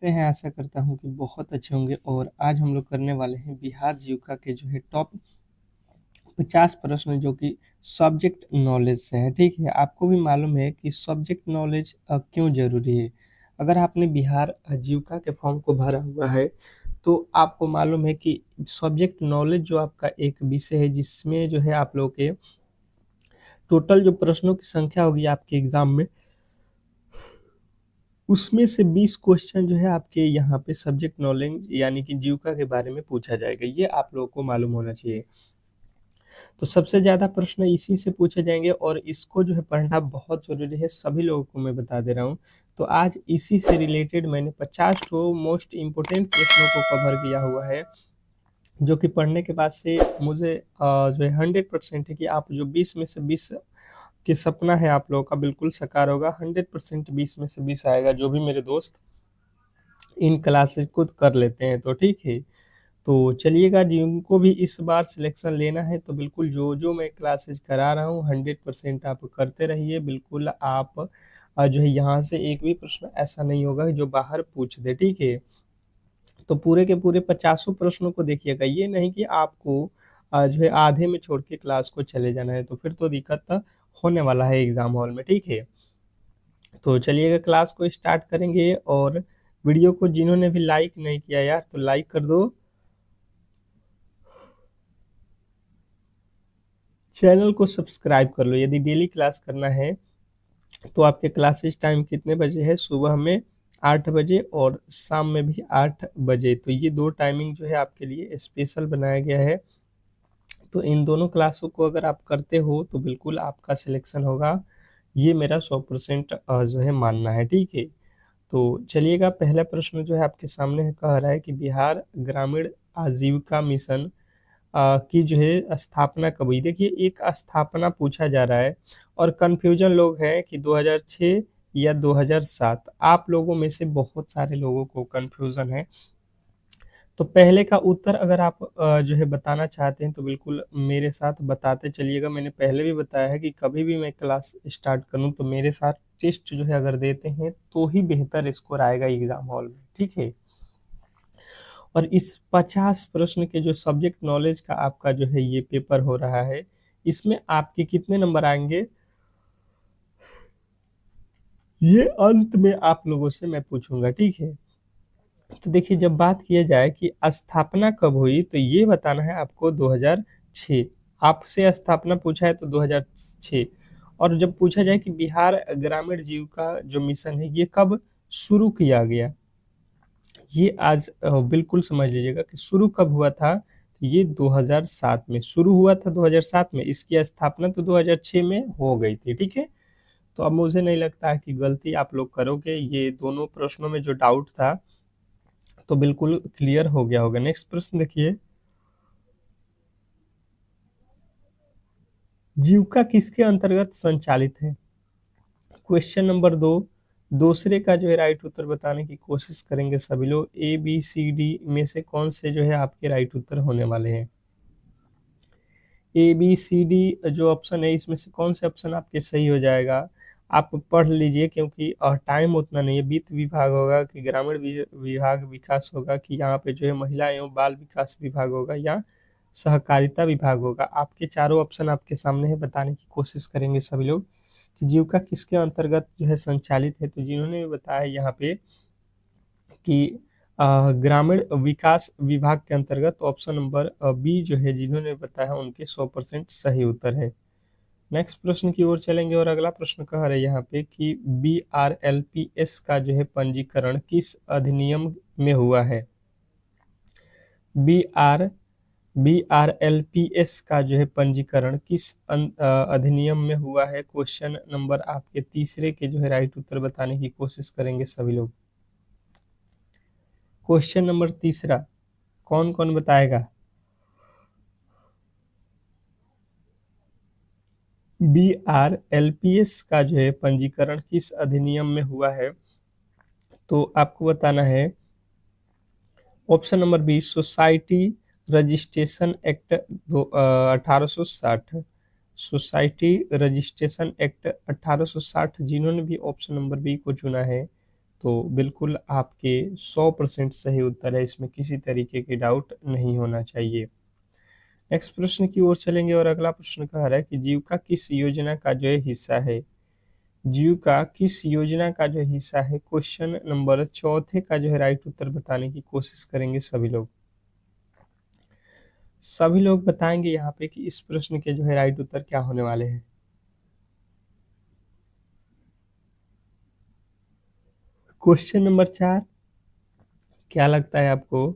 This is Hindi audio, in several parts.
से हैं, आशा करता हूँ कि बहुत अच्छे होंगे। और आज हम लोग करने वाले हैं बिहार जीविका के जो है टॉप 50 प्रश्न जो कि सब्जेक्ट नॉलेज से है। ठीक है, आपको भी मालूम है कि सब्जेक्ट नॉलेज क्यों जरूरी है। अगर आपने बिहार जीविका के फॉर्म को भरा हुआ है तो आपको मालूम है कि सब्जेक्ट नॉलेज जो आपका एक विषय है जिसमें जो है आप लोग के टोटल जो प्रश्नों की संख्या होगी आपके एग्जाम में, उसमें से 20 क्वेश्चन जो है आपके यहाँ पे सब्जेक्ट नॉलेज यानी कि जीविका के बारे में पूछा जाएगा। ये आप लोगों को मालूम होना चाहिए। तो सबसे ज्यादा प्रश्न इसी से पूछे जाएंगे और इसको जो है पढ़ना बहुत जरूरी है, सभी लोगों को मैं बता दे रहा हूँ। तो आज इसी से रिलेटेड मैंने 50 तो मोस्ट इम्पोर्टेंट प्रश्नों को कवर किया हुआ है, जो कि पढ़ने के बाद से मुझे जो है 100% है कि आप जो 20 में से 20 के सपना है आप लोगों का बिल्कुल साकार होगा। 100% 20 में से 20 आएगा, जो भी मेरे दोस्त इन क्लासेस को कर लेते हैं। तो ठीक है, तो चलिएगा, जिनको भी इस बार सिलेक्शन लेना है तो बिल्कुल जो जो मैं क्लासेस करा रहा हूँ 100% आप करते रहिए। बिल्कुल आप जो है यहाँ से एक भी प्रश्न ऐसा नहीं होगा जो बाहर पूछ दे। ठीक है, तो पूरे के पूरे 50 प्रश्नों को देखिएगा, ये नहीं कि आपको जो है आधे में छोड़ के क्लास को चले जाना है, तो फिर तो दिक्कत होने वाला है एग्जाम हॉल में। ठीक है, तो चलिएगा क्लास को स्टार्ट करेंगे। और वीडियो को जिन्होंने भी लाइक नहीं किया यार तो लाइक कर दो, चैनल को सब्सक्राइब कर लो। यदि डेली क्लास करना है तो आपके क्लासेस टाइम कितने बजे है? सुबह में 8 बजे और शाम में भी 8 बजे। तो ये दो टाइमिंग जो है आपके लिए स्पेशल बनाया गया है। तो इन दोनों क्लासों को अगर आप करते हो तो बिल्कुल आपका सिलेक्शन होगा, ये मेरा 100% जो है मानना है। ठीक है, तो चलिएगा, पहला प्रश्न जो है आपके सामने है, कह रहा है कि बिहार ग्रामीण आजीविका मिशन की जो है स्थापना कब हुई। देखिए, एक स्थापना पूछा जा रहा है और कंफ्यूजन लोग हैं कि 2006 या 2007। आप लोगों में से बहुत सारे लोगों को कंफ्यूजन है। तो पहले का उत्तर अगर आप जो है बताना चाहते हैं तो बिल्कुल मेरे साथ बताते चलिएगा। मैंने पहले भी बताया है कि कभी भी मैं क्लास स्टार्ट करूं तो मेरे साथ टेस्ट जो है अगर देते हैं तो ही बेहतर स्कोर आएगा एग्जाम हॉल में। ठीक है, और इस 50 प्रश्न के जो सब्जेक्ट नॉलेज का आपका जो है ये पेपर हो रहा है, इसमें आपके कितने नंबर आएंगे ये अंत में आप लोगों से मैं पूछूंगा। ठीक है, तो देखिए, जब बात किया जाए कि स्थापना कब हुई तो ये बताना है आपको 2006। आपसे स्थापना पूछा है तो 2006। और जब पूछा जाए कि बिहार ग्रामीण जीविका जो मिशन है ये कब शुरू किया गया, ये आज बिल्कुल समझ लीजिएगा कि शुरू कब हुआ था। तो ये 2007 में शुरू हुआ था। 2007 में इसकी स्थापना तो 2006 में हो गई थी। ठीक है, तो अब मुझे नहीं लगता है कि गलती आप लोग करोगे। ये दोनों प्रश्नों में जो डाउट था तो बिल्कुल क्लियर हो गया होगा। नेक्स्ट प्रश्न देखिए, जीविका किसके अंतर्गत संचालित है? क्वेश्चन नंबर 2, दूसरे का जो है राइट उत्तर बताने की कोशिश करेंगे सभी लोग। ए बी सी डी में से कौन से जो है आपके राइट उत्तर होने वाले हैं? ए बी सी डी जो ऑप्शन है इसमें से कौन से ऑप्शन आपके सही हो जाएगा? आप पढ़ लीजिए, क्योंकि टाइम उतना नहीं है। वित्त विभाग होगा कि ग्रामीण विभाग विकास होगा कि यहाँ पे जो है महिला एवं बाल विकास विभाग होगा या सहकारिता विभाग होगा। आपके चारों ऑप्शन आपके सामने है, बताने की कोशिश करेंगे सभी लोग कि जीविका किसके अंतर्गत जो है संचालित है। तो जिन्होंने भी बताया यहाँ पे कि ग्रामीण विकास विभाग के अंतर्गत, ऑप्शन नंबर बी जो है जिन्होंने बताया उनके 100% सही उत्तर है। नेक्स्ट प्रश्न की ओर चलेंगे और अगला प्रश्न कह रहे हैं यहाँ पे कि BRLPS का जो है पंजीकरण किस अधिनियम में हुआ है? बी आर BRLPS का जो है पंजीकरण किस अधिनियम में हुआ है? क्वेश्चन नंबर आपके तीसरे के जो है राइट उत्तर बताने की कोशिश करेंगे सभी लोग। क्वेश्चन नंबर तीसरा कौन कौन बताएगा? BRLPS का जो है पंजीकरण किस अधिनियम में हुआ है? तो आपको बताना है option number B, society registration act 1860। Society registration act 1860। जिन्होंने भी ऑप्शन नंबर बी को चुना है तो बिल्कुल आपके 100% सही उत्तर है, इसमें किसी तरीके की डाउट नहीं होना चाहिए। नेक्स्ट प्रश्न की ओर चलेंगे और अगला प्रश्न कह रहा है कि जीविका किस योजना का जो है हिस्सा है? जीविका किस योजना का जो हिस्सा है? क्वेश्चन नंबर चौथे का जो है राइट उत्तर बताने की कोशिश करेंगे सभी लोग। सभी लोग बताएंगे यहाँ पे कि इस प्रश्न के जो है राइट उत्तर क्या होने वाले हैं। क्वेश्चन नंबर 4, क्या लगता है आपको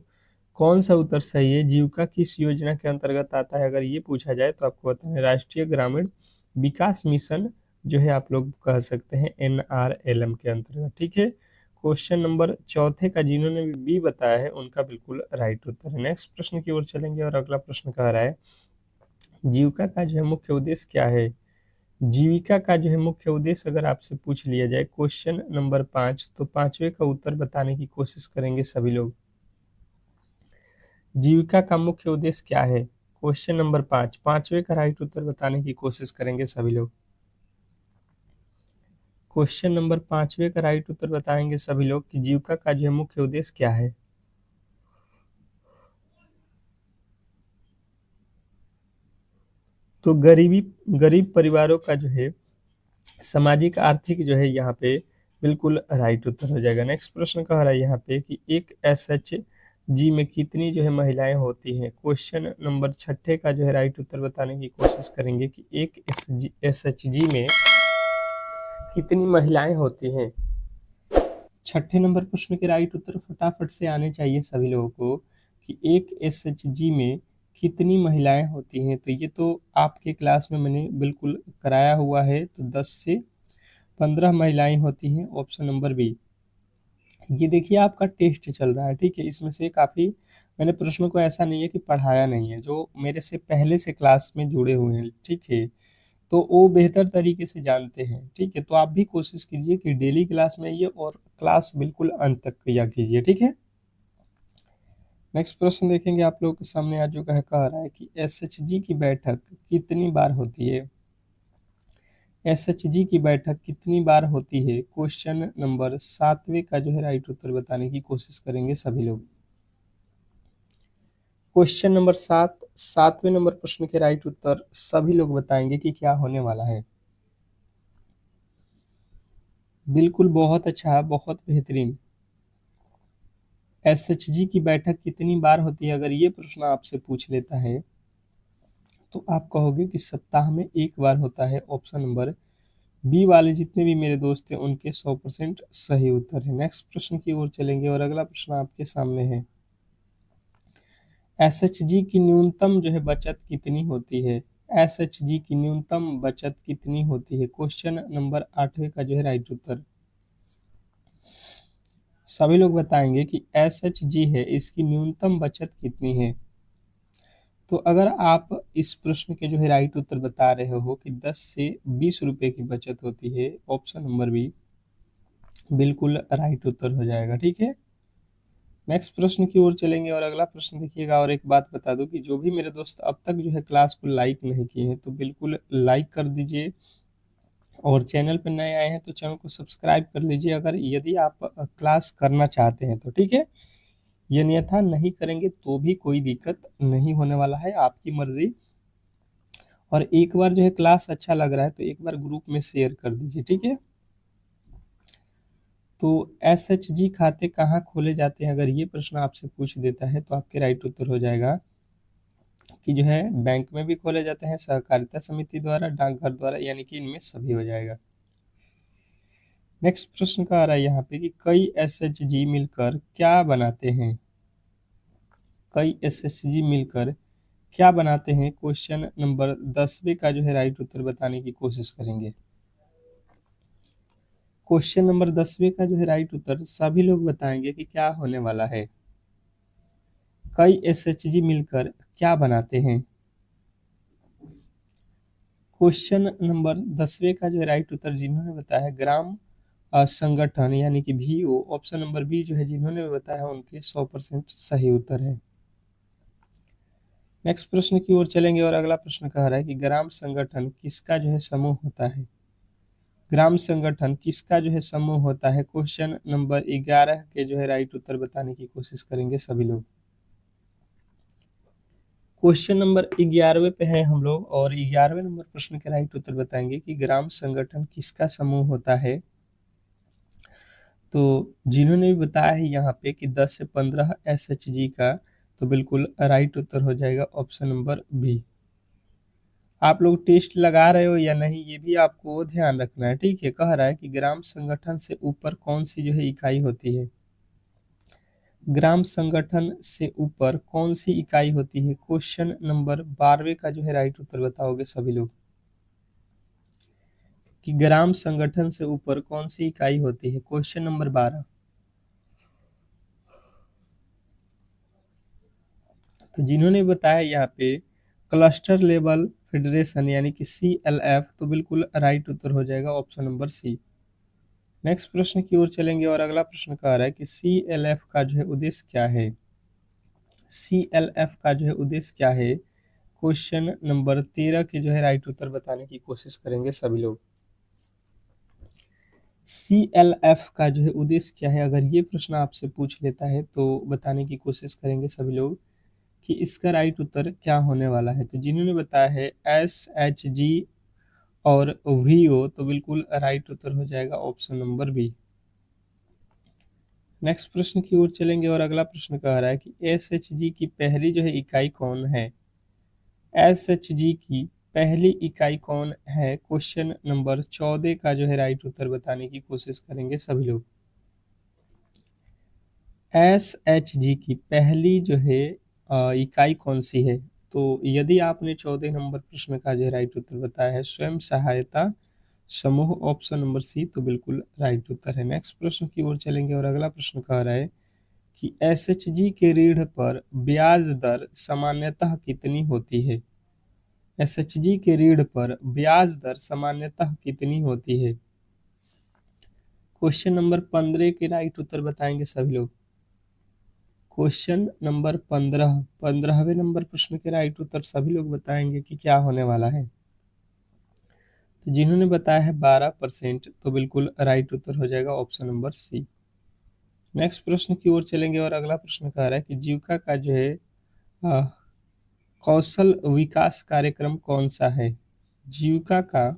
कौन सा उत्तर सही है? जीविका किस योजना के अंतर्गत आता है? अगर ये पूछा जाए तो आपको बताना है राष्ट्रीय ग्रामीण विकास मिशन जो है आप लोग कह सकते हैं NRLM के अंतर्गत, ठीक है। क्वेश्चन नंबर चौथे का जिन्होंने भी बताया है उनका बिल्कुल राइट उत्तर है। नेक्स्ट प्रश्न की ओर चलेंगे और अगला प्रश्न कह रहा है जीविका का जो है मुख्य उद्देश्य क्या है? जीविका का जो है मुख्य उद्देश्य अगर आपसे पूछ लिया जाए क्वेश्चन नंबर 5, तो पांचवे का उत्तर बताने की कोशिश करेंगे सभी लोग। जीविका का मुख्य उद्देश्य क्या है? क्वेश्चन नंबर 5, पांचवे का राइट उत्तर बताने की कोशिश करेंगे सभी लोग। क्वेश्चन नंबर पांचवे का राइट उत्तर बताएंगे सभी लोग कि जीविका का जो है मुख्य उद्देश्य क्या है? तो गरीब परिवारों का जो है सामाजिक आर्थिक जो है यहाँ पे बिल्कुल राइट उत्तर हो जाएगा। नेक्स्ट प्रश्न कह रहा है यहाँ पे कि एक SHG में कितनी जो है महिलाएं होती हैं? क्वेश्चन नंबर छठे का जो है राइट उत्तर बताने की कोशिश करेंगे कि एक SHG में कितनी महिलाएं होती हैं। छठे नंबर प्रश्न के राइट उत्तर फटाफट से आने चाहिए सभी लोगों को कि एक SHG में कितनी महिलाएं होती हैं। तो ये तो आपके क्लास में मैंने बिल्कुल कराया हुआ है, तो 10 से 15 महिलाएं होती हैं, ऑप्शन नंबर बी। ये देखिए आपका टेस्ट चल रहा है, ठीक है। इसमें से काफ़ी मैंने प्रश्नों को ऐसा नहीं है कि पढ़ाया नहीं है, जो मेरे से पहले से क्लास में जुड़े हुए हैं, ठीक है, तो वो बेहतर तरीके से जानते हैं, ठीक है। तो आप भी कोशिश कीजिए कि डेली क्लास में आइए और क्लास बिल्कुल अंत तक किया कीजिए, ठीक है। नेक्स्ट प्रश्न देखेंगे आप लोगों के सामने आज जो कह रहा है कि SHG की बैठक कितनी बार होती है? SHG की बैठक कितनी बार होती है? क्वेश्चन नंबर सातवें का जो है राइट उत्तर बताने की कोशिश करेंगे सभी लोग। क्वेश्चन नंबर 7, सातवें नंबर प्रश्न के राइट उत्तर सभी लोग बताएंगे कि क्या होने वाला है। बिल्कुल, बहुत अच्छा, बहुत बेहतरीन। SHG की बैठक कितनी बार होती है? अगर ये प्रश्न आपसे पूछ लेता है तो आप कहोगे कि सप्ताह में एक बार होता है। ऑप्शन नंबर बी वाले जितने भी मेरे दोस्त हैं उनके 100% सही उत्तर है। नेक्स्ट प्रश्न की ओर चलेंगे और अगला प्रश्न आपके सामने है SHG की न्यूनतम जो है बचत कितनी होती है? SHG की न्यूनतम बचत कितनी होती है? क्वेश्चन नंबर 8 का जो है राइट उत्तर सभी लोग बताएंगे कि SHG है इसकी न्यूनतम बचत कितनी है। तो अगर आप इस प्रश्न के जो है राइट उत्तर बता रहे हो कि 10 से 20 रुपए की बचत होती है, ऑप्शन नंबर बी बिल्कुल राइट उत्तर हो जाएगा, ठीक है। नेक्स्ट प्रश्न की ओर चलेंगे और अगला प्रश्न देखिएगा। और एक बात बता दूं कि जो भी मेरे दोस्त अब तक जो है क्लास को लाइक नहीं किए हैं तो बिल्कुल लाइक कर दीजिए, और चैनल पर नए आए हैं तो चैनल को सब्सक्राइब कर लीजिए अगर यदि आप क्लास करना चाहते हैं तो, ठीक है। ये अन्यथा नहीं करेंगे तो भी कोई दिक्कत नहीं होने वाला है, आपकी मर्जी। और एक बार जो है क्लास अच्छा लग रहा है तो एक बार ग्रुप में शेयर कर दीजिए, ठीक है। तो SHG खाते कहाँ खोले जाते हैं? अगर ये प्रश्न आपसे पूछ देता है तो आपके राइट उत्तर हो जाएगा कि जो है बैंक में भी खोले जाते हैं, सहकारिता समिति द्वारा, डाकघर द्वारा, यानी कि इनमें सभी हो जाएगा। नेक्स्ट प्रश्न का आ रहा है यहाँ पे कि कई SHG मिलकर क्या बनाते हैं? कई SHG मिलकर क्या बनाते हैं? क्वेश्चन नंबर 10वें का जो है राइट उत्तर बताने की कोशिश करेंगे। क्वेश्चन नंबर 10वें का जो है राइट उत्तर सभी लोग बताएंगे कि क्या होने वाला है। कई SHG मिलकर क्या बनाते हैं? क्वेश्चन नंबर 10वें का जो है राइट उत्तर जिन्होंने बताया ग्राम संगठन यानी कि VO, ऑप्शन नंबर बी जो है जिन्होंने भी बताया उनके 100% सही उत्तर है। नेक्स्ट प्रश्न की ओर चलेंगे और अगला प्रश्न कह रहा है कि ग्राम संगठन किसका जो है समूह होता है? ग्राम संगठन किसका जो है समूह होता है? क्वेश्चन नंबर 11 के जो है राइट उत्तर बताने की कोशिश करेंगे सभी लोग। क्वेश्चन नंबर 11वें पे है हम लोग और 11वें नंबर प्रश्न के राइट उत्तर बताएंगे कि ग्राम संगठन किसका समूह होता है। तो जिन्होंने भी बताया है यहाँ पे कि 10 से 15 एसएचजी का, तो बिल्कुल राइट उत्तर हो जाएगा ऑप्शन नंबर बी। आप लोग टेस्ट लगा रहे हो या नहीं ये भी आपको ध्यान रखना है, ठीक है। कह रहा है कि ग्राम संगठन से ऊपर कौन सी जो है इकाई होती है? ग्राम संगठन से ऊपर कौन सी इकाई होती है? क्वेश्चन नंबर 12वें का जो है राइट उत्तर बताओगे सभी लोग कि ग्राम संगठन से ऊपर कौन सी इकाई होती है? Question number 12। तो जिन्होंने बताया यहाँ पे क्लस्टर लेवल फेडरेशन यानी कि CLF, तो बिल्कुल राइट उत्तर हो जाएगा ऑप्शन नंबर सी। नेक्स्ट प्रश्न की ओर चलेंगे और अगला प्रश्न कह रहा है कि CLF का जो है उद्देश्य क्या है? CLF का जो है उद्देश्य क्या है? क्वेश्चन नंबर 13 के जो है राइट उत्तर बताने की कोशिश करेंगे सभी लोग। CLF का जो है उद्देश्य क्या है? अगर ये प्रश्न आपसे पूछ लेता है तो बताने की कोशिश करेंगे सभी लोग कि इसका राइट उत्तर क्या होने वाला है। तो जिन्होंने बताया है SHG और VO, तो बिल्कुल राइट उत्तर हो जाएगा ऑप्शन नंबर बी। नेक्स्ट प्रश्न की ओर चलेंगे और अगला प्रश्न कह रहा है कि SHG की पहली जो है इकाई कौन है? SHG की पहली इकाई कौन है? क्वेश्चन नंबर 14 का जो है राइट उत्तर बताने की कोशिश करेंगे सभी लोग। SHG की पहली जो है इकाई कौन सी है? तो यदि आपने 14 नंबर प्रश्न का जो है राइट उत्तर बताया है स्वयं सहायता समूह ऑप्शन नंबर सी, तो बिल्कुल राइट उत्तर है। नेक्स्ट प्रश्न की ओर चलेंगे और अगला प्रश्न कह रहा है कि SHG के ऋण पर ब्याज दर सामान्यतः कितनी होती है? SHG के ऋण पर ब्याज दर सामान्यतः कितनी होती है? क्वेश्चन नंबर 15 के राइट उत्तर बताएंगे सभी लोग। क्वेश्चन नंबर 15, 15वें नंबर प्रश्न के राइट उत्तर सभी लोग बताएंगे कि क्या होने वाला है। तो जिन्होंने बताया है 12%, तो बिल्कुल राइट उत्तर हो जाएगा ऑप्शन नंबर सी। नेक्स्ट प्रश्न की ओर चलेंगे और अगला प्रश्न कह रहा है कि जीविका का जो है अ, कौशल विकास कार्यक्रम कौन सा है? जीविका का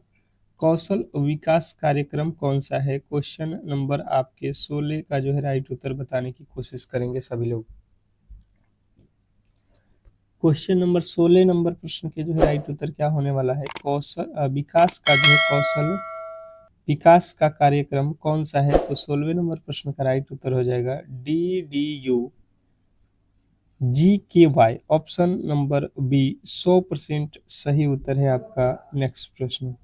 कौशल विकास कार्यक्रम कौन सा है? क्वेश्चन नंबर आपके 16 का जो है राइट उत्तर बताने की कोशिश करेंगे सभी लोग। क्वेश्चन नंबर 16 नंबर प्रश्न के जो है राइट उत्तर क्या होने वाला है? कौशल विकास का जो है कौशल विकास का कार्यक्रम कौन सा है? तो 16वें नंबर प्रश्न का राइट उत्तर हो जाएगा DDU-GKY ऑप्शन नंबर बी 100% सही उत्तर है आपका। नेक्स्ट प्रश्न,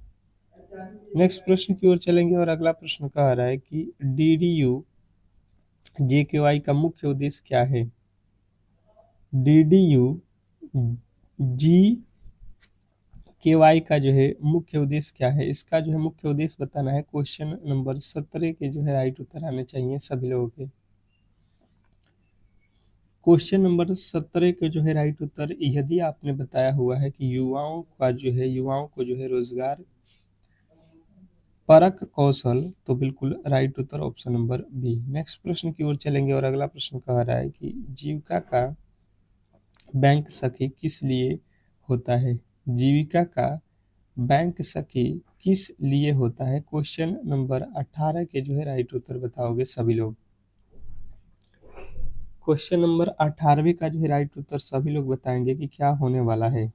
नेक्स्ट प्रश्न की ओर चलेंगे और अगला प्रश्न कह रहा है कि DDU-JKY का मुख्य उद्देश्य क्या है? DDU-GKY का जो है मुख्य उद्देश्य क्या है? इसका जो है मुख्य उद्देश्य बताना है। क्वेश्चन नंबर 17 के जो है राइट उत्तर आने चाहिए सभी लोगों के। क्वेश्चन नंबर 17 के जो है राइट उत्तर, यदि आपने बताया हुआ है कि युवाओं को जो है रोजगार परक कौशल, तो बिल्कुल राइट उत्तर ऑप्शन नंबर बी। नेक्स्ट प्रश्न की ओर चलेंगे और अगला प्रश्न कह रहा है कि जीविका का बैंक सखी किस लिए होता है? जीविका का बैंक सखी किस लिए होता है? क्वेश्चन नंबर 18 के जो है राइट उत्तर बताओगे सभी लोग। क्वेश्चन नंबर 18वें का जो है राइट उत्तर सभी लोग बताएंगे कि क्या होने वाला है।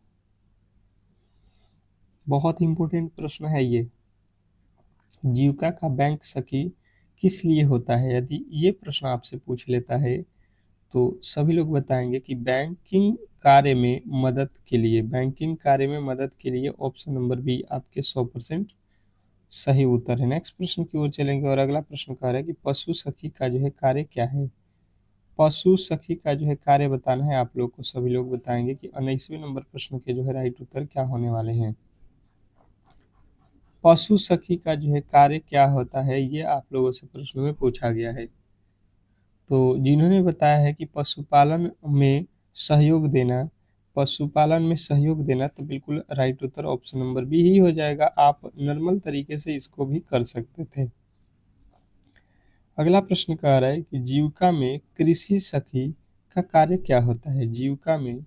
बहुत इंपॉर्टेंट प्रश्न है ये। जीविका का बैंक सखी किस लिए होता है? यदि ये प्रश्न आपसे पूछ लेता है तो सभी लोग बताएंगे कि बैंकिंग कार्य में मदद के लिए, बैंकिंग कार्य में मदद के लिए ऑप्शन नंबर बी आपके 100% सही उत्तर है। नेक्स्ट प्रश्न की ओर चलेंगे और अगला प्रश्न कह रहा है कि पशु सखी का जो है कार्य क्या है? पशु सखी का जो है कार्य बताना है आप लोग को। सभी लोग बताएंगे कि 19वें नंबर प्रश्न के जो है राइट उत्तर क्या होने वाले हैं। पशु सखी का जो है कार्य क्या होता है, ये आप लोगों से प्रश्न में पूछा गया है। तो जिन्होंने बताया है कि पशुपालन में सहयोग देना, पशुपालन में सहयोग देना, तो बिल्कुल राइट उत्तर ऑप्शन नंबर बी ही हो जाएगा। आप नॉर्मल तरीके से इसको भी कर सकते थे। अगला प्रश्न कह रहा है कि जीविका में कृषि सखी का कार्य क्या होता है। जीविका में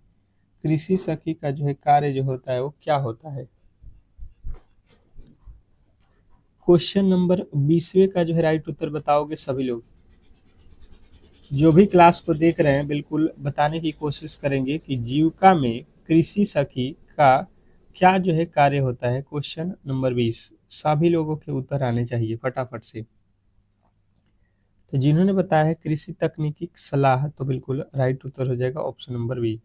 कृषि सखी का जो है कार्य जो होता है वो क्या होता है। क्वेश्चन नंबर 20वें का जो है राइट उत्तर बताओगे सभी लोग। जो भी क्लास को देख रहे हैं बिल्कुल बताने की कोशिश करेंगे कि जीविका में कृषि सखी का क्या जो है कार्य होता है। क्वेश्चन नंबर 20 सभी लोगों के उत्तर आने चाहिए फटाफट से। तो जिन्होंने बताया है कृषि तकनीकी सलाह, तो बिल्कुल राइट उत्तर हो जाएगा ऑप्शन नंबर बी।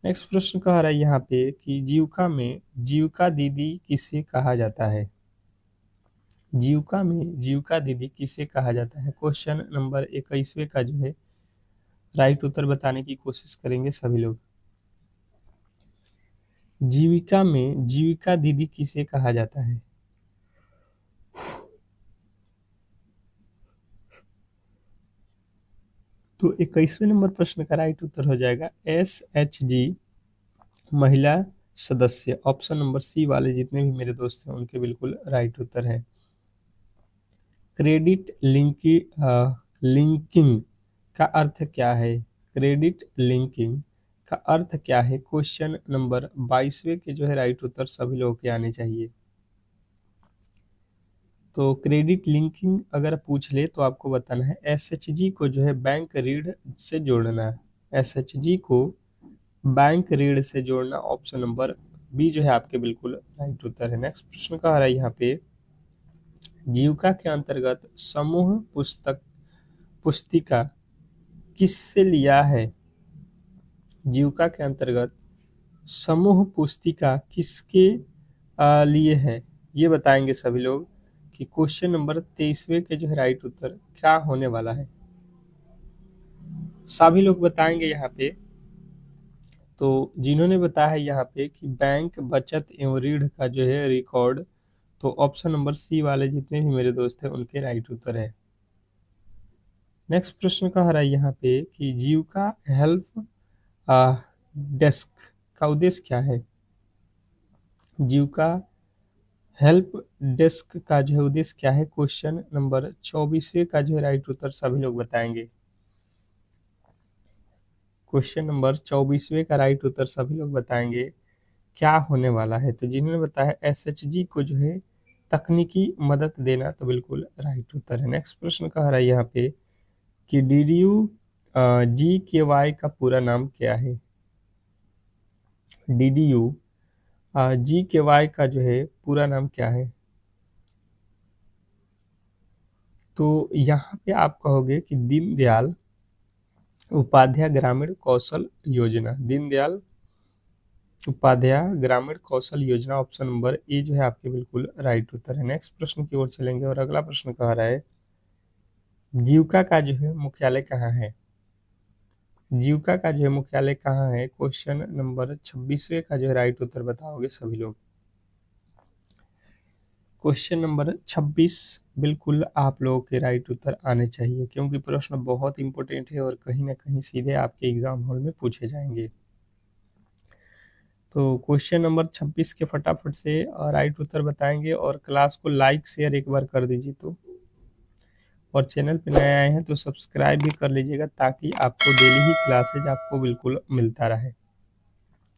नेक्स्ट प्रश्न कह रहा है यहाँ पे कि जीविका में जीविका दीदी किसे कहा जाता है। जीविका में जीविका दीदी किसे कहा जाता है। क्वेश्चन नंबर 21वें का जो है राइट उत्तर बताने की कोशिश करेंगे सभी लोग। जीविका में जीविका दीदी किसे कहा जाता है। तो 21वें नंबर प्रश्न का राइट उत्तर हो जाएगा SHG महिला सदस्य। ऑप्शन नंबर सी वाले जितने भी मेरे दोस्त हैं उनके बिल्कुल राइट उत्तर है। क्रेडिट लिंकिंग का अर्थ क्या है। क्रेडिट लिंकिंग का अर्थ क्या है। क्वेश्चन नंबर 22वें के जो है राइट उत्तर सभी लोगों के आने चाहिए। तो क्रेडिट लिंकिंग अगर पूछ ले तो आपको बताना है SHG को जो है बैंक ऋण से जोड़ना है। SHG को बैंक ऋण से जोड़ना ऑप्शन नंबर बी जो है आपके बिल्कुल राइट उत्तर है। नेक्स्ट प्रश्न कह रहा है यहाँ पे जीविका के अंतर्गत समूह पुस्तिका किससे लिया है। जीविका के अंतर्गत समूह पुस्तिका किसके लिए है ये बताएंगे सभी लोग कि क्वेश्चन नंबर 23वें के जो है राइट उत्तर क्या होने वाला है। सभी लोग बताएंगे यहाँ पे। तो जिन्होंने बताया है यहाँ पे कि बैंक बचत एवं ऋण का जो है रिकॉर्ड, तो ऑप्शन नंबर सी वाले जितने भी मेरे दोस्त हैं उनके राइट उत्तर है। नेक्स्ट प्रश्न कह रहा है यहाँ पे कि जीविका हेल्प डेस्क का उद्देश्य क्या है। जीविका हेल्प डेस्क का जो है उद्देश्य क्या है। क्वेश्चन नंबर 24वें का जो है राइट उत्तर सभी लोग बताएंगे। क्वेश्चन नंबर 24वें का राइट उत्तर सभी लोग बताएंगे क्या होने वाला है। तो जिन्होंने बताया SHG को जो है तकनीकी मदद देना, तो बिल्कुल राइट उत्तर है। नेक्स्ट प्रश्न कह रहा है यहाँ पे कि DDU-GKY का पूरा नाम क्या है। DDU-GKY का जो है पूरा नाम क्या है। तो यहाँ पे आप कहोगे कि दीनदयाल उपाध्याय ग्रामीण कौशल योजना। दीनदयाल उपाध्याय ग्रामीण Kaushal Yojana option number A जो है आपके बिल्कुल राइट उत्तर है। नेक्स्ट प्रश्न की ओर चलेंगे और अगला प्रश्न कह रहा है जीविका का जो है मुख्यालय कहाँ है। जीविका का जो है मुख्यालय कहाँ है। क्वेश्चन नंबर 26वें का जो है राइट उत्तर बताओगे सभी लोग। क्वेश्चन नंबर 26 बिल्कुल आप लोगों के राइट उत्तर आने चाहिए क्योंकि प्रश्न बहुत इंपॉर्टेंट है और कहीं ना कहीं सीधे आपके एग्जाम हॉल में पूछे जाएंगे। तो क्वेश्चन नंबर 26 के फटाफट से राइट उत्तर बताएंगे और क्लास को लाइक शेयर एक बार कर दीजिए। तो और चैनल पे नए आए हैं तो सब्सक्राइब भी कर लीजिएगा ताकि आपको डेली ही क्लासेज आपको बिल्कुल मिलता रहे।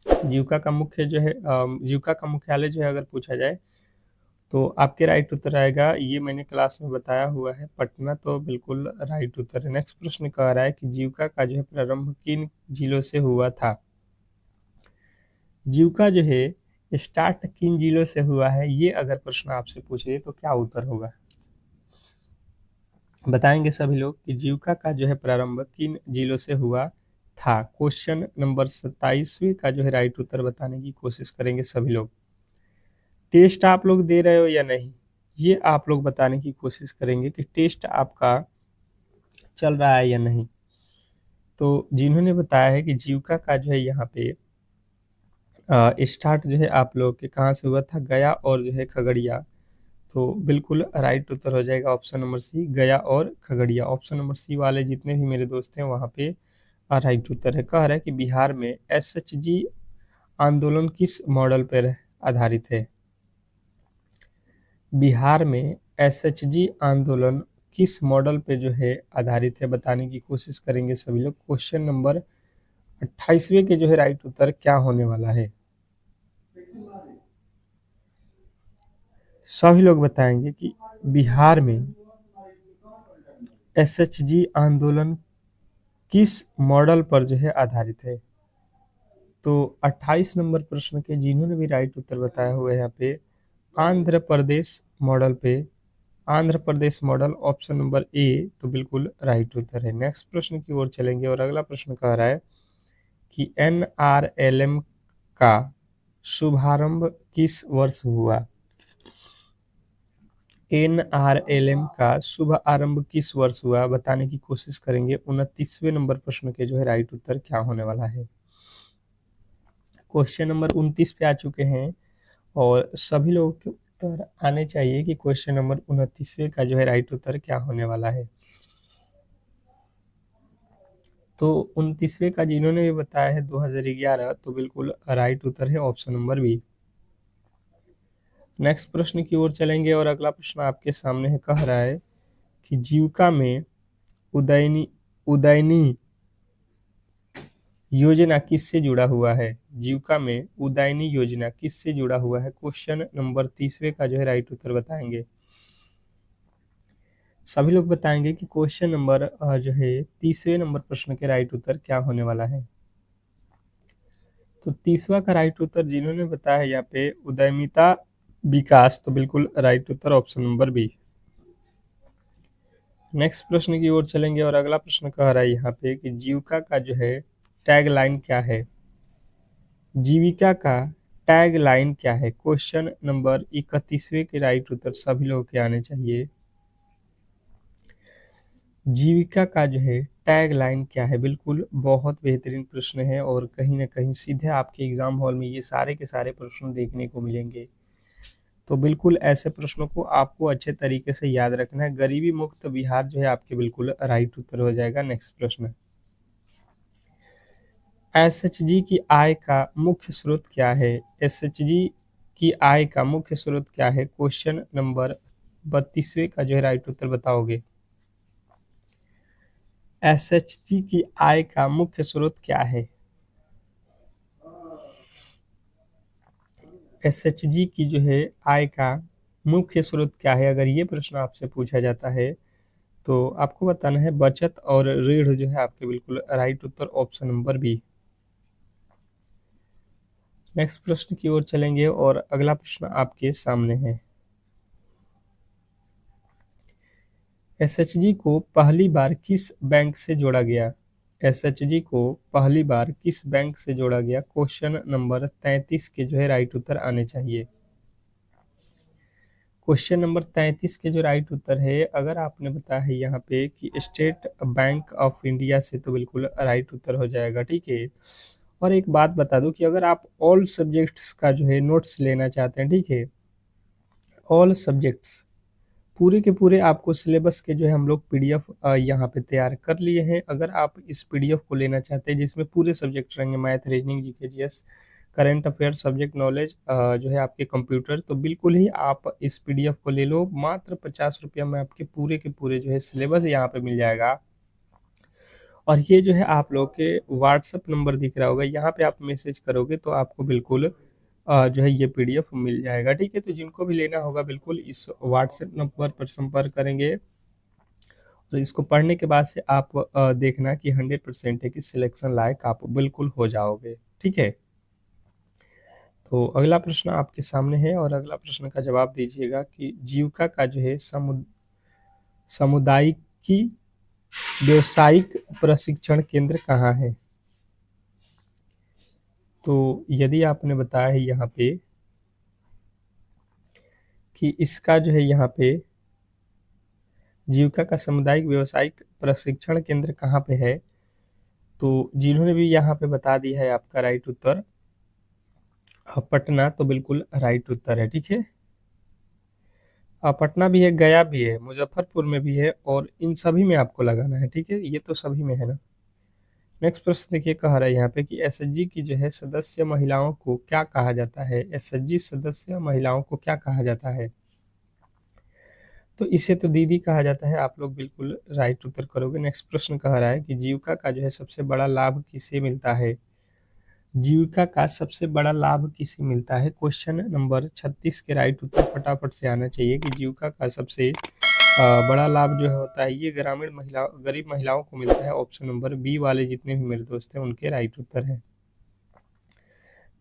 जीविका का मुख्य जो है जीविका का मुख्यालय जो है अगर पूछा जाए तो आपके राइट उत्तर आएगा, ये मैंने क्लास में बताया हुआ है, पटना। तो बिल्कुल राइट उत्तर है। नेक्स्ट प्रश्न कह रहा है कि जीविका का जो है प्रारंभ किन जिलों से हुआ था। जीविका जो है स्टार्ट किन जिलों से हुआ है, ये अगर प्रश्न आपसे पूछे तो क्या उत्तर होगा। बताएंगे सभी लोग कि जीविका का जो है प्रारंभ किन जिलों से हुआ था। क्वेश्चन नंबर 27वें का जो है राइट उत्तर बताने की कोशिश करेंगे सभी लोग। टेस्ट आप लोग दे रहे हो या नहीं, ये आप लोग बताने की कोशिश करेंगे कि टेस्ट आपका चल रहा है या नहीं। तो जिन्होंने बताया है कि जीविका का जो है यहाँ पे स्टार्ट जो है आप लोग के कहाँ से हुआ था, गया और जो है खगड़िया। तो बिल्कुल राइट उत्तर हो जाएगा ऑप्शन नंबर सी, गया और खगड़िया। ऑप्शन नंबर सी वाले जितने भी मेरे दोस्त हैं वहाँ पे राइट उत्तर है। कह रहा है कि बिहार में एसएचजी आंदोलन किस मॉडल पर आधारित है? बिहार में एसएचजी आंदोलन किस मॉडल पे जो है आधारित है, बताने की कोशिश करेंगे सभी लोग। क्वेश्चन नंबर 28वें के जो है राइट उत्तर क्या होने वाला है? सभी लोग बताएंगे कि बिहार में एसएचजी आंदोलन किस मॉडल पर जो है आधारित है। तो 28 नंबर प्रश्न के जिन्होंने भी राइट उत्तर बताया हुआ है यहाँ पे आंध्र प्रदेश मॉडल पे, Andhra Pradesh model option number A तो बिल्कुल राइट उत्तर है। नेक्स्ट प्रश्न की ओर चलेंगे और अगला प्रश्न कह रहा है कि एनआरएलएम का शुभारंभ किस वर्ष हुआ? एनआरएलएम का शुभ आरंभ किस वर्ष हुआ, बताने की कोशिश करेंगे। 29वें नंबर प्रश्न के जो है राइट उत्तर क्या होने वाला है? क्वेश्चन नंबर 29 पे आ चुके हैं और सभी लोगों के उत्तर आने चाहिए कि क्वेश्चन नंबर 29वें का जो है राइट उत्तर क्या होने वाला है। तो 29वें का जिन्होंने भी बताया है 2011 तो बिल्कुल राइट उत्तर है ऑप्शन नंबर बी। नेक्स्ट प्रश्न की ओर चलेंगे और अगला प्रश्न आपके सामने है। कह रहा है कि जीविका में उदयनी उदयनी योजना किससे जुड़ा हुआ है? जीविका में उदयनी योजना किससे जुड़ा हुआ है? क्वेश्चन नंबर 30वें का जो है राइट उत्तर बताएंगे। सभी लोग बताएंगे कि क्वेश्चन नंबर जो है 30वें नंबर प्रश्न के राइट उत्तर क्या होने वाला है। तो 30वां का राइट उत्तर जिन्होंने बताया है यहाँ पे उद्यमिता विकास तो बिल्कुल राइट उत्तर ऑप्शन नंबर बी। नेक्स्ट प्रश्न की ओर चलेंगे और अगला प्रश्न कह रहा है यहाँ पे कि जीविका का जो है टैग लाइन क्या है? जीविका का टैग लाइन क्या है? क्वेश्चन नंबर 31वें के राइट उत्तर सभी लोगों के आने चाहिए। जीविका का जो है टैग लाइन क्या है? बिल्कुल बहुत बेहतरीन प्रश्न है और कहीं ना कहीं सीधे आपके एग्जाम हॉल में ये सारे के सारे प्रश्न देखने को मिलेंगे। तो बिल्कुल ऐसे प्रश्नों को आपको अच्छे तरीके से याद रखना है। गरीबी मुक्त बिहार जो है आपके बिल्कुल राइट उत्तर हो जाएगा। नेक्स्ट प्रश्न, एसएचजी की आय का मुख्य स्रोत क्या है? एसएचजी की आय का मुख्य स्रोत क्या है? क्वेश्चन नंबर 32वें का जो है राइट उत्तर बताओगे। एसएचजी की आय का मुख्य स्रोत क्या है? एसएचजी की जो है आय का मुख्य स्रोत क्या है? अगर ये प्रश्न आपसे पूछा जाता है तो आपको बताना है बचत और ऋण जो है आपके बिल्कुल राइट उत्तर ऑप्शन नंबर बी। नेक्स्ट प्रश्न की ओर चलेंगे और अगला प्रश्न आपके सामने है। एसएचजी को पहली बार किस बैंक से जोड़ा गया? एसएचजी को पहली बार किस बैंक से जोड़ा गया? क्वेश्चन नंबर 33 के जो है राइट उत्तर आने चाहिए। क्वेश्चन नंबर 33 के जो राइट उत्तर है, अगर आपने बताया है यहाँ पे कि स्टेट बैंक ऑफ इंडिया से तो बिल्कुल राइट उत्तर हो जाएगा। ठीक है, और एक बात बता दूं कि अगर आप ऑल सब्जेक्ट्स का जो है नोट्स लेना चाहते हैं, ठीक है, ऑल सब्जेक्ट्स पूरे के पूरे आपको सिलेबस के जो है हम लोग पीडीएफ यहाँ पे तैयार कर लिए हैं। अगर आप इस पीडीएफ को लेना चाहते हैं जिसमें पूरे सब्जेक्ट रहेंगे, math, reasoning, GK, GS, current affair, subject knowledge जो है आपके कंप्यूटर, तो बिल्कुल ही आप इस पीडीएफ को ले लो। मात्र 50 रुपया में आपके पूरे के पूरे जो है सिलेबस यहाँ पे मिल जाएगा। और ये जो है आप लोग के व्हाट्सअप नंबर दिख रहा होगा, यहाँ पे आप मैसेज करोगे तो आपको बिल्कुल जो है ये पीडीएफ मिल जाएगा। ठीक है, तो जिनको भी लेना होगा बिल्कुल इस व्हाट्सएप नंबर पर संपर्क करेंगे और इसको पढ़ने के बाद से आप देखना कि 100% है कि सिलेक्शन लायक आप बिल्कुल हो जाओगे। ठीक है, तो अगला प्रश्न आपके सामने है और अगला प्रश्न का जवाब दीजिएगा कि जीविका का जो है सामुदायिक की व्यवसायिक प्रशिक्षण केंद्र कहाँ है? तो यदि आपने बताया है यहाँ पे कि इसका जो है यहाँ पे जीविका का सामुदायिक व्यवसायिक प्रशिक्षण केंद्र कहाँ पे है, तो जिन्होंने भी यहाँ पे बता दिया है आपका राइट उत्तर पटना तो बिल्कुल राइट उत्तर है। ठीक है, पटना भी है, गया भी है, मुजफ्फरपुर में भी है और इन सभी में आपको लगाना है। ठीक है, ये तो सभी में है ना। नेक्स्ट प्रश्न देखिए, कह रहा है यहाँ पे कि एसएचजी की जो है सदस्य महिलाओं को क्या कहा जाता है? एसएचजी सदस्य महिलाओं को क्या कहा जाता है? तो इसे तो दीदी कहा जाता है। आप लोग बिल्कुल राइट उत्तर करोगे। नेक्स्ट प्रश्न कह रहा है कि जीविका का जो है सबसे बड़ा लाभ किसे मिलता है? जीविका का सबसे बड़ा लाभ किसे मिलता है? क्वेश्चन नंबर 36 के राइट उत्तर फटाफट से आना चाहिए कि जीविका का सबसे बड़ा लाभ जो होता है ये ग्रामीण महिला गरीब महिलाओं को मिलता है। ऑप्शन नंबर बी वाले जितने भी मेरे दोस्त हैं उनके राइट उत्तर है।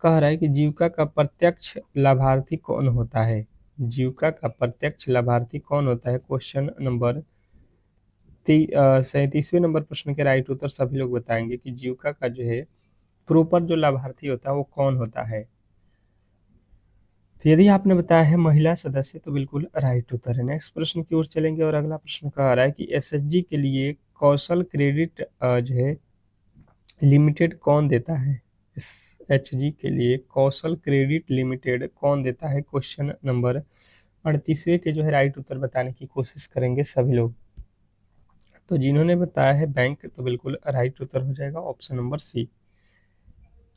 कह रहा है कि जीविका का प्रत्यक्ष लाभार्थी कौन होता है? जीविका का प्रत्यक्ष लाभार्थी कौन होता है? क्वेश्चन नंबर 37वें नंबर प्रश्न के राइट उत्तर सभी लोग बताएंगे कि जीविका का जो है प्रॉपर जो लाभार्थी होता है वो कौन होता है। तो यदि आपने बताया है महिला सदस्य तो बिल्कुल राइट उत्तर है। नेक्स्ट प्रश्न की ओर चलेंगे और अगला प्रश्न कह रहा है कि एसएचजी के लिए कौशल क्रेडिट जो है लिमिटेड कौन देता है? एसएचजी के लिए कौशल क्रेडिट लिमिटेड कौन देता है? क्वेश्चन नंबर 38वें के जो है राइट उत्तर बताने की कोशिश करेंगे सभी लोग। तो जिन्होंने बताया है बैंक तो बिल्कुल राइट उत्तर हो जाएगा ऑप्शन नंबर सी।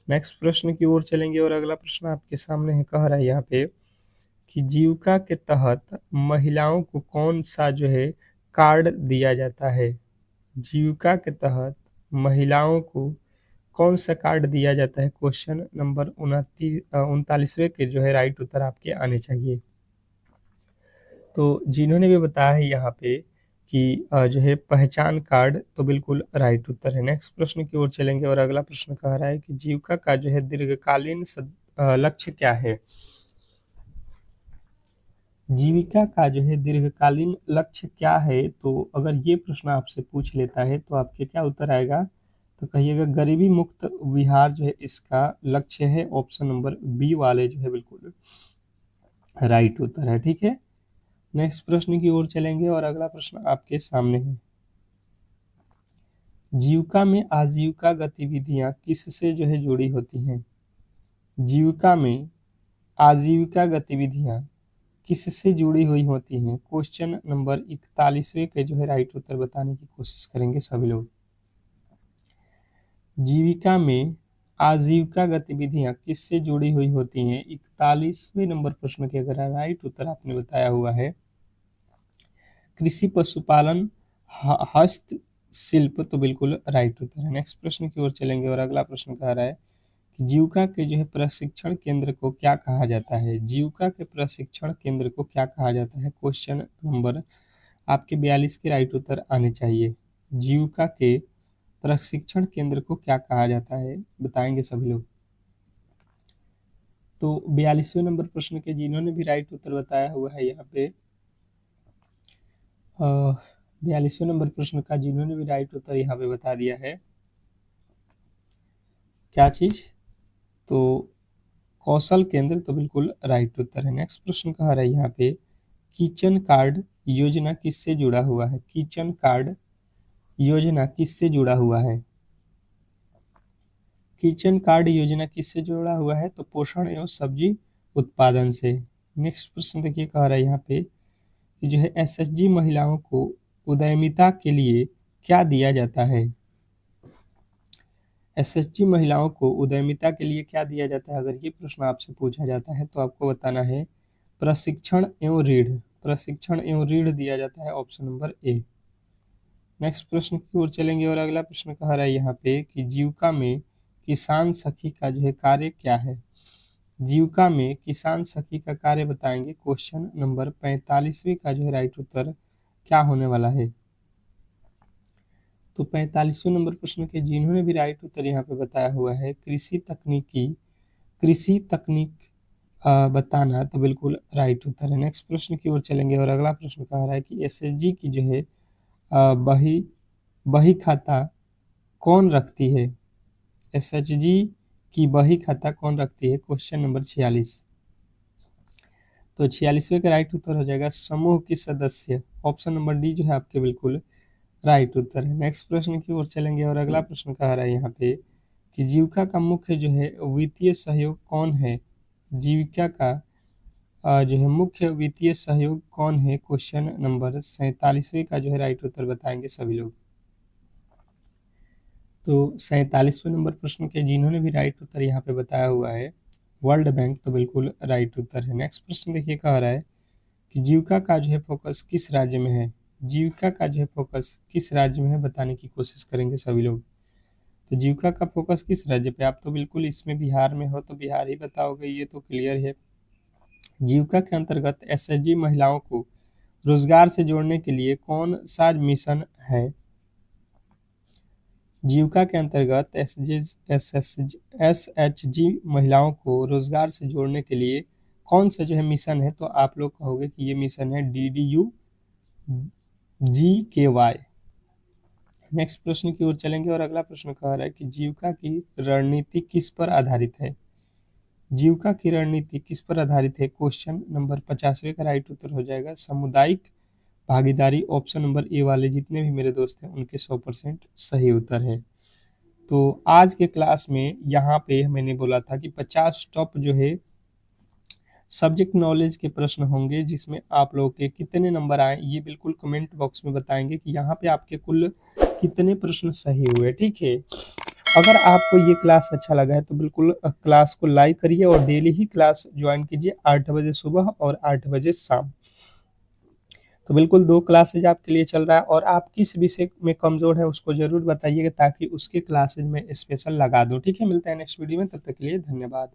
नेक्स्ट प्रश्न की ओर चलेंगे और अगला प्रश्न आपके सामने है। कह रहा है यहाँ पे कि जीविका के तहत महिलाओं को कौन सा जो है कार्ड दिया जाता है? जीविका के तहत महिलाओं को कौन सा कार्ड दिया जाता है? क्वेश्चन नंबर 39वें के जो है राइट उत्तर आपके आने चाहिए। तो जिन्होंने भी बताया है यहाँ पे कि जो है पहचान कार्ड तो बिल्कुल राइट उत्तर है। नेक्स्ट प्रश्न की ओर चलेंगे और अगला प्रश्न कह रहा है कि जीविका का जो है दीर्घकालीन लक्ष्य क्या है? जीविका का जो है दीर्घकालीन लक्ष्य क्या है? तो अगर ये प्रश्न आपसे पूछ लेता है तो आपके क्या उत्तर आएगा? तो कहिएगा गरीबी मुक्त बिहार जो है इसका लक्ष्य है। ऑप्शन नंबर बी वाले जो है बिल्कुल राइट उत्तर है। ठीक है, नेक्स्ट प्रश्न की ओर चलेंगे और अगला प्रश्न आपके सामने है। जीविका में आजीविका गतिविधियां किससे जो है जुड़ी होती हैं? जीविका में आजीविका गतिविधियां किससे जुड़ी हुई होती हैं? क्वेश्चन नंबर 41वें के जो है राइट उत्तर बताने की कोशिश करेंगे सभी लोग। जीविका में आजीविका गतिविधियां किससे जुड़ी हुई होती हैं? 41वें नंबर प्रश्न के अगर राइट उत्तर आपने बताया हुआ है कृषि पशुपालन हस्तशिल्प तो बिल्कुल राइट उत्तर है। नेक्स्ट प्रश्न की ओर चलेंगे और अगला प्रश्न कह रहा है कि जीविका के जो है प्रशिक्षण केंद्र को क्या कहा जाता है? जीविका के प्रशिक्षण केंद्र को क्या कहा जाता है? क्वेश्चन नंबर आपके 42 के राइट उत्तर आने चाहिए। जीविका के प्रशिक्षण केंद्र को क्या कहा जाता है बताएंगे सभी लोग। तो 42वें नंबर प्रश्न के जिन्होंने भी राइट उत्तर बताया हुआ है यहाँ पे 42वें नंबर प्रश्न का जिन्होंने भी राइट उत्तर यहाँ पे बता दिया है क्या चीज, तो कौशल केंद्र तो बिल्कुल राइट उत्तर है। नेक्स्ट प्रश्न कह रहा है यहाँ पे किचन कार्ड योजना किससे जुड़ा हुआ है? किचन कार्ड योजना किससे जुड़ा हुआ है? किचन कार्ड योजना किससे जुड़ा हुआ है? तो पोषण एवं सब्जी उत्पादन से। नेक्स्ट प्रश्न देखिए, कह रहा है यहाँ पे कि जो है एसएचजी महिलाओं को उद्यमिता के लिए क्या दिया जाता है? एसएचजी महिलाओं को उद्यमिता के लिए क्या दिया जाता है? अगर ये प्रश्न आपसे पूछा जाता है तो आपको बताना है प्रशिक्षण एवं ऋण। प्रशिक्षण एवं ऋण दिया जाता है ऑप्शन नंबर ए। नेक्स्ट प्रश्न की ओर चलेंगे और अगला प्रश्न कह रहा है यहाँ पे कि जीविका में किसान सखी का जो है कार्य क्या है? जीविका में किसान सखी का कार्य बताएंगे। क्वेश्चन नंबर 45वें का जो है राइट उत्तर क्या होने वाला है? तो 45वें नंबर प्रश्न के जिन्होंने भी राइट उत्तर यहाँ पे बताया हुआ है कृषि तकनीक बताना तो बिल्कुल राइट उत्तर है। नेक्स्ट प्रश्न की ओर चलेंगे और अगला प्रश्न कह रहा है कि एसएचजी की जो है बही बही खाता कौन रखती है? एसएचजी की बही खाता कौन रखती है? Question number 46। तो 46वें का राइट उत्तर हो जाएगा समूह की सदस्य। ऑप्शन नंबर डी जो है आपके बिल्कुल राइट उत्तर है। नेक्स्ट प्रश्न की ओर चलेंगे और अगला प्रश्न कह रहा है यहाँ पे कि जीविका का मुख्य जो है वित्तीय सहयोग कौन है? जीविका का जो है मुख्य वित्तीय सहयोग कौन है? क्वेश्चन नंबर 47वें का जो है राइट उत्तर बताएंगे सभी लोग। तो 47वें नंबर प्रश्न के जिन्होंने भी राइट उत्तर यहाँ पे बताया हुआ है वर्ल्ड बैंक, तो बिल्कुल राइट उत्तर है। नेक्स्ट प्रश्न देखिए कह रहा है कि जीविका का जो है फोकस किस राज्य में है। जीविका का जो है फोकस किस राज्य में है बताने की कोशिश करेंगे सभी लोग। तो जीविका का फोकस किस राज्य पे, आप तो बिल्कुल इसमें बिहार में हो तो बिहार ही बताओगे, ये तो क्लियर है। जीविका के अंतर्गत एसएचजी महिलाओं को रोजगार से जोड़ने के लिए कौन सा मिशन है। जीविका के अंतर्गत एसएचजी महिलाओं को रोजगार से जोड़ने के लिए कौन सा जो है मिशन है, तो आप लोग कहोगे कि ये मिशन है DDU GKY। नेक्स्ट प्रश्न की ओर चलेंगे और अगला प्रश्न कह रहा है कि जीविका की रणनीति किस पर आधारित है। जीविका की रणनीति किस पर आधारित है, क्वेश्चन नंबर 50वें का राइट उत्तर हो जाएगा सामुदायिक भागीदारी। ऑप्शन नंबर ए वाले जितने भी मेरे दोस्त हैं उनके 100% सही उत्तर है। तो आज के क्लास में यहाँ पे मैंने बोला था कि 50 टॉप जो है सब्जेक्ट नॉलेज के प्रश्न होंगे, जिसमें आप लोगों के कितने नंबर आए ये बिल्कुल कमेंट बॉक्स में बताएंगे कि यहाँ पे आपके कुल कितने प्रश्न सही हुए। ठीक है, अगर आपको ये क्लास अच्छा लगा है तो बिल्कुल क्लास को लाइक करिए और डेली ही क्लास ज्वाइन कीजिए 8 बजे सुबह और 8 बजे शाम। तो बिल्कुल 2 क्लासेज आपके लिए चल रहा है और आप किस विषय में कमजोर है उसको जरूर बताइएगा ताकि उसके क्लासेज में स्पेशल लगा दूं। ठीक है, मिलते हैं नेक्स्ट वीडियो में, तब तक के लिए धन्यवाद।